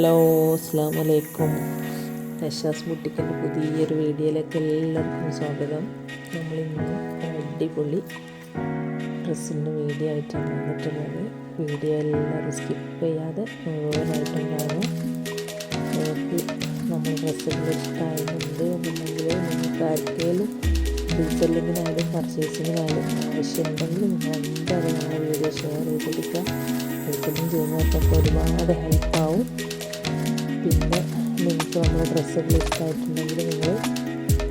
Hello, അസ്സലാമു അലൈക്കും. നഷാസ് ബുട്ടിക്കിൻ്റെ പുതിയൊരു വീഡിയോയിലേക്ക് എല്ലാവർക്കും സ്വാഗതം. നമ്മളിന്ന് അടിപൊളി ഡ്രസ്സിൻ്റെ വീഡിയോ ആയിട്ടാണ് വന്നിട്ടുള്ളത്. വീഡിയോ എല്ലാവരും സ്കിപ്പ് ചെയ്യാതെ മുഴുവനായിട്ടും കാണും. നിങ്ങൾക്ക് നമ്മൾ ഡ്രസ്സുകൾ ഇഷ്ടമായതുകൊണ്ട് എന്നുണ്ടെങ്കിൽ നിങ്ങൾക്ക് ആർക്കെങ്കിലും റീസെല്ലിങ്ങിനായാലും പർച്ചേസിങ്ങിനായാലും ആവശ്യമുണ്ടെങ്കിൽ നിങ്ങൾ എന്തായാലും നമ്മുടെ വീഡിയോ ഷെയർ ചെയ്ത് കൊടുക്കുക. റീസെല്ലിങ് ചെയ്യുന്നവർക്കൊക്കെ ഒരുപാട് ഹെൽപ്പാവും. പിന്നെ നിങ്ങൾക്ക് നമ്മുടെ ഡ്രസ്സുകൾ ഇഷ്ടമായിട്ടുണ്ടെങ്കിൽ നിങ്ങൾ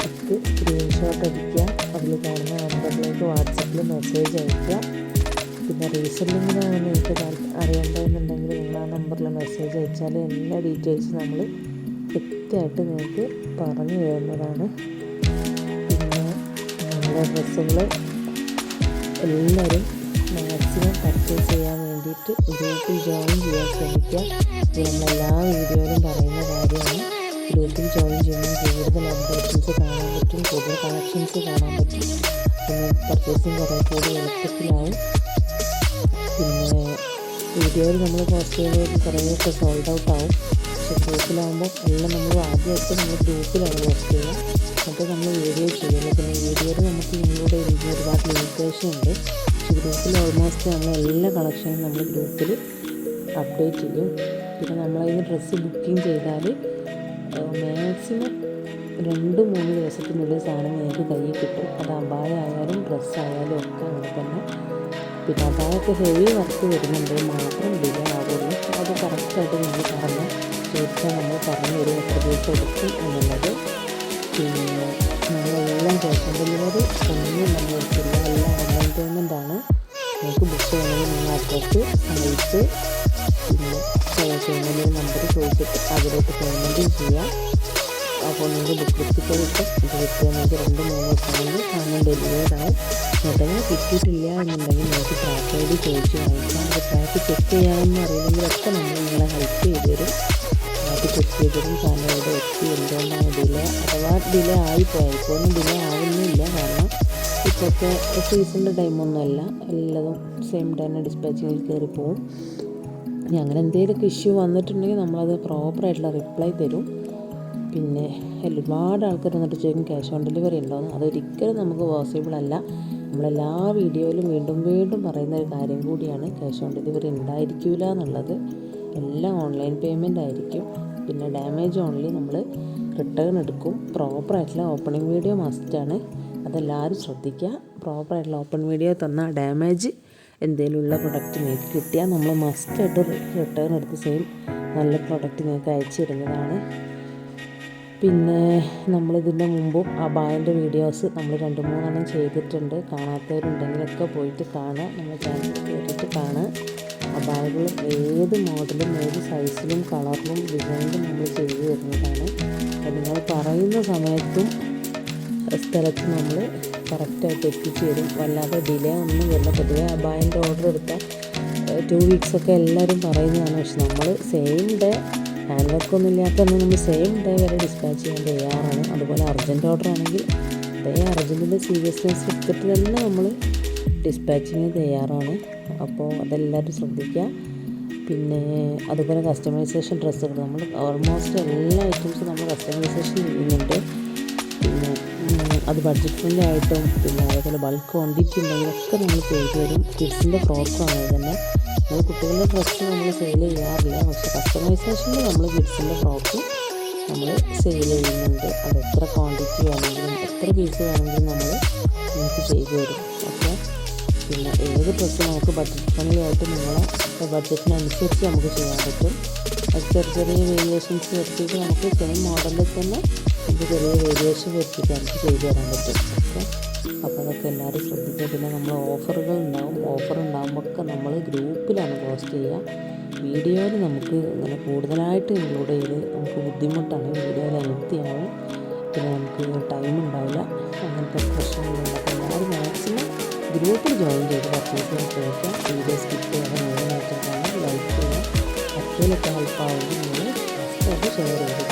ഒക്കെ സ്ക്രീൻഷോട്ട് അടിക്കുക, അതിൽ കാണുന്ന നമ്പറിലേക്ക് വാട്സപ്പിൽ മെസ്സേജ് അയയ്ക്കുക. പിന്നെ റീസെല്ലിങ്ങിനാണ് നിങ്ങൾക്ക് അറിയേണ്ടതെന്നുണ്ടെങ്കിൽ നിങ്ങൾ ആ നമ്പറിൽ മെസ്സേജ് അയച്ചാൽ എല്ലാ ഡീറ്റെയിൽസും നമ്മൾ കൃത്യമായിട്ട് നിങ്ങൾക്ക് പറഞ്ഞു തരുന്നതാണ്. പിന്നെ നമ്മുടെ ഡ്രസ്സുകൾ എല്ലാവരും മാക്സിമം പർച്ചേസ് ചെയ്യാൻ വേണ്ടിയിട്ട് ഗ്രൂപ്പിൽ ജോയിൻ ചെയ്യാൻ ശ്രമിക്കുക. ഇത് നമ്മളെല്ലാ വീഡിയോയിലും പറയുന്ന കാര്യമാണ്. ഗ്രൂപ്പിൽ ജോയിൻ ചെയ്യുമ്പോൾ കൂടുതൽ അപ്ഡേഷൻസ് കാണാൻ പറ്റും, കൂടുതൽ കളക്ഷൻസ് കാണാൻ പറ്റും. പിന്നെ പർച്ചേസിങ് കുറേ കൂടി എളുപ്പത്തിലാവും. പിന്നെ വീഡിയോയിൽ നമ്മൾ പോസ്റ്റ് ചെയ്യുന്നത് കുറേയൊക്കെ സോൾഡ് ഔട്ട് ആവും. പക്ഷേ ഗ്രൂപ്പിലാകുമ്പോൾ എല്ലാം നമ്മൾ ആദ്യമായിട്ട് നമ്മൾ ഗ്രൂപ്പിലാണ് പോസ്റ്റ് ചെയ്യുക, എന്നിട്ട് നമ്മൾ വീഡിയോ ചെയ്യുന്നത്. പിന്നെ വീഡിയോയിൽ നമുക്ക് ഇൻക്ലൂഡ് ചെയ്യുന്ന ഒരുപാട് ലിമിറ്റേഷൻ ഉണ്ട്. ഗ്രൂപ്പിൽ ഓൾമോസ്റ്റ് നമ്മൾ എല്ലാ കളക്ഷനും നമ്മൾ ഗ്രൂപ്പിൽ അപ്ഡേറ്റ് ചെയ്യും. പിന്നെ നമ്മളതിന് ഡ്രസ്സ് ബുക്കിംഗ് ചെയ്താൽ മാക്സിമം 2-3 ദിവസത്തിനുള്ളിൽ സാധനം നിങ്ങൾക്ക് കയ്യിൽ കിട്ടും. അത് അബായ ആയാലും ഡ്രസ്സായാലും ഒക്കെ അങ്ങനെ തന്നെ. പിന്നെ അബായൊക്കെ ഹെവി വർക്ക് വരുന്നുണ്ട് മാത്രം ഡിലേ ആവുള്ളൂ. അത് കറക്റ്റായിട്ട് നമ്മൾ പറഞ്ഞ് ചോദിച്ചാൽ നമ്മൾ പറഞ്ഞു തരും എത്ര ദിവസം എടുക്കും എന്നുള്ളത്. പിന്നെ നമ്മളെല്ലാം ക്യാഷ് ഓൺ ഡെലിവറി ഒന്നും നമ്മൾ എടുക്കില്ല, എല്ലാം ഓൺലൈൻ പേയ്മെൻറ്റാണ്. നിങ്ങൾക്ക് ബുക്ക് ചെയ്യണമെങ്കിൽ നിങ്ങൾ അഡ്രസ്സ് അയച്ച് പിന്നെ പേയ്മെൻറ്റ് നമ്പർ ചോദിച്ചിട്ട് അതിലോട്ട് പേയ്മെൻറ്റും ചെയ്യാം. അപ്പോൾ നിങ്ങൾക്ക് ബുക്ക് ടിക്കറ്റ് കിട്ടും. ഇത് കിട്ടുകയെങ്കിൽ 2-3 ദിവസമാണെങ്കിൽ സാധനം ഡെലിവേർഡ് ആവും. ഉടനെ കിട്ടിയിട്ടില്ല എന്നുണ്ടെങ്കിൽ നിങ്ങൾക്ക് ട്രാക്ക് ഐ ഡി ചോദിച്ച് വാങ്ങിക്കാം. അത് ട്രാക്ക് ചെക്ക് ചെയ്യാമെന്ന് അറിയില്ലെങ്കിലൊക്കെ നമ്മൾ നിങ്ങളെ ഹെൽപ്പ് ചെയ്ത് തരും. ട്രാക്ക് ചെക്ക് ചെയ്തിട്ടും സാധനം ഇവിടെ എത്തി, എന്തുകൊണ്ടാണ് ഡിലേ അഥവാ ഡിലേ ആയിപ്പോയി. ഇപ്പോഴൊന്നും ഡിലേ ആവുന്നില്ല, കാരണം ഇപ്പോഴത്തെ സീസണിൻ്റെ ടൈമൊന്നുമല്ല, എല്ലാതും സെയിം തന്നെ ഡിസ്പാച്ചിങ്ങിൽ കയറി പോവും. ഇനി അങ്ങനെ എന്തെങ്കിലുമൊക്കെ ഇഷ്യൂ വന്നിട്ടുണ്ടെങ്കിൽ നമ്മളത് പ്രോപ്പറായിട്ടുള്ള റിപ്ലൈ തരും. പിന്നെ ഒരുപാട് ആൾക്കാർ വന്നിട്ട് ചോദിക്കും ക്യാഷ് ഓൺ ഡെലിവറി ഉണ്ടോയെന്ന്. അതൊരിക്കലും നമുക്ക് പോസിബിൾ അല്ല. നമ്മളെല്ലാ വീഡിയോയിലും വീണ്ടും വീണ്ടും പറയുന്ന ഒരു കാര്യം കൂടിയാണ്, ക്യാഷ് ഓൺ ഡെലിവറി ഉണ്ടായിരിക്കില്ല എന്നുള്ളത്. എല്ലാം ഓൺലൈൻ പേയ്മെൻ്റ് ആയിരിക്കും. പിന്നെ ഡാമേജ് ഓൺലി നമ്മൾ റിട്ടേൺ എടുക്കും. പ്രോപ്പറായിട്ടുള്ള ഓപ്പണിംഗ് വീഡിയോ മസ്റ്റാണ്, അതെല്ലാവരും ശ്രദ്ധിക്കുക. പ്രോപ്പറായിട്ടുള്ള ഓപ്പൺ വീഡിയോ തന്നാൽ ഡാമേജ് എന്തെങ്കിലും ഉള്ള പ്രൊഡക്റ്റ് നിങ്ങൾക്ക് കിട്ടിയാൽ നമ്മൾ മസ്റ്റായിട്ട് റിട്ടേൺ എടുത്ത് സെയിം നല്ല പ്രൊഡക്റ്റ് നിങ്ങൾക്ക് അയച്ചു തരുന്നതാണ്. പിന്നെ നമ്മളിതിൻ്റെ മുമ്പും അബായൻ്റെ വീഡിയോസ് നമ്മൾ 2-3 ചെയ്തിട്ടുണ്ട്. കാണാത്തവരുണ്ടെങ്കിലൊക്കെ പോയിട്ട് കാണുക, നമ്മുടെ ചാനൽ കയറിയിട്ട് കാണുക. അബായകൾ ഏത് മോഡലും ഏത് സൈസിലും കളറിലും ഡിസൈനിലും നമ്മൾ ചെയ്തു തരുന്നതാണ്. അപ്പോൾ നിങ്ങൾ പറയുന്ന സമയത്തും സ്ഥലത്ത് നമ്മൾ കറക്റ്റായിട്ട് എത്തിച്ചു തരും. വല്ലാതെ ഡിലേ ഒന്നും വരില്ല. പൊതുവെ അബായൻ്റെ ഓർഡർ എടുത്താൽ 2 വീക്സൊക്കെ എല്ലാവരും പറയുന്നതാണ്. പക്ഷെ നമ്മൾ സെയിം ഡേ ഹാൻഡ് വർക്കൊന്നും ഇല്ലാത്തതാണ്, നമ്മൾ സെയിം ഡേ വരെ ഡിസ്പാച്ച് ചെയ്യാൻ തയ്യാറാണ്. അതുപോലെ അർജൻറ്റ് ഓർഡർ ആണെങ്കിൽ അതേ അർജൻറ്റിൻ്റെ സീരിയസ്നെസ് എടുത്തിട്ട് തന്നെ നമ്മൾ ഡിസ്പാച്ചിങ്ങിന് തയ്യാറാണ്. അപ്പോൾ അതെല്ലാവരും ശ്രദ്ധിക്കുക. പിന്നെ അതുപോലെ കസ്റ്റമൈസേഷൻ ഡ്രസ്സുകൾ നമ്മൾ ഓൾമോസ്റ്റ് എല്ലാ ഐറ്റംസും നമ്മൾ കസ്റ്റമൈസേഷൻ ചെയ്യുന്നുണ്ട്. പിന്നെ അത് ബഡ്ജറ്റ് ഫ്രണ്ട്ലി ആയിട്ടും പിന്നെ അതേപോലെ ബൾക്ക് ക്വാണ്ടിറ്റി ഉണ്ടെങ്കിലൊക്കെ നമ്മൾ ചെയ്തു തരും. കിഡ്സിൻ്റെ ഫ്രോക്കും അങ്ങനെ തന്നെ. നമ്മൾ കുട്ടികളുടെ ഡ്രസ്സ് നമ്മൾ സെയിൽ ചെയ്യാറില്ല, പക്ഷേ കസ്റ്റമൈസേഷനിൽ നമ്മൾ കിഡ്സിൻ്റെ ഫ്രോക്ക് നമ്മൾ സെയിൽ ചെയ്യുന്നുണ്ട്. അത് എത്ര ക്വാണ്ടിറ്റി വേണമെങ്കിലും എത്ര പീസ് വേണമെങ്കിലും നമ്മൾ നിങ്ങൾക്ക് ചെയ്തു തരും. ഓക്കെ. പിന്നെ ഏത് ഡ്രസ്സ് നമുക്ക് ബഡ്ജറ്റ് ഫ്രണ്ട്ലി ആയിട്ട് നിങ്ങളെ ബഡ്ജറ്റിനനുസരിച്ച് നമുക്ക് ചെയ്യാൻ പറ്റും. ചെറിയ ചെറിയ വേരിയേഷൻസ് വരുത്തിയിട്ട് നമുക്ക് സെയിം മോഡലിൽ തന്നെ നമുക്ക് ചെറിയ വേരിയേഷൻ വരുത്തിയിട്ട് നമുക്ക് ചെയ്തു തരാൻ പറ്റും. ഓക്കെ. അപ്പോൾ അതൊക്കെ എല്ലാവരും ശ്രദ്ധിക്കുക. പിന്നെ നമ്മൾ ഓഫറുകൾ ഉണ്ടാവും. ഓഫർ ഉണ്ടാകുമ്പോൾ നമ്മൾ ഗ്രൂപ്പിലാണ് പോസ്റ്റ് ചെയ്യുക. വീഡിയോയിൽ നമുക്ക് ഇങ്ങനെ കൂടുതലായിട്ട് ഇൻക്ലൂഡ് ചെയ്ത് നമുക്ക് ബുദ്ധിമുട്ടാണ്, വീഡിയോ ലെങ്തിയാവും, പിന്നെ നമുക്ക് ടൈം ഉണ്ടാവില്ല, അങ്ങനത്തെ പ്രശ്നങ്ങളുണ്ട്. അപ്പോൾ എല്ലാവരും മാക്സിമം ഗ്രൂപ്പിൽ ജോയിൻ ചെയ്ത് പർച്ചേസ് ചെയ്യാൻ ശ്രമിക്കുക. വീഡിയോ സ്കിപ്പ് ചെയ്യാൻ മെയിനായിട്ടാണ് ലൈക്ക് ചെയ്യുക. അത്രയിലൊക്കെ ഹെൽപ്പാവുമെങ്കിൽ നിങ്ങൾ ഫസ്റ്റായിട്ട് ഷെയർ ചെയ്ത്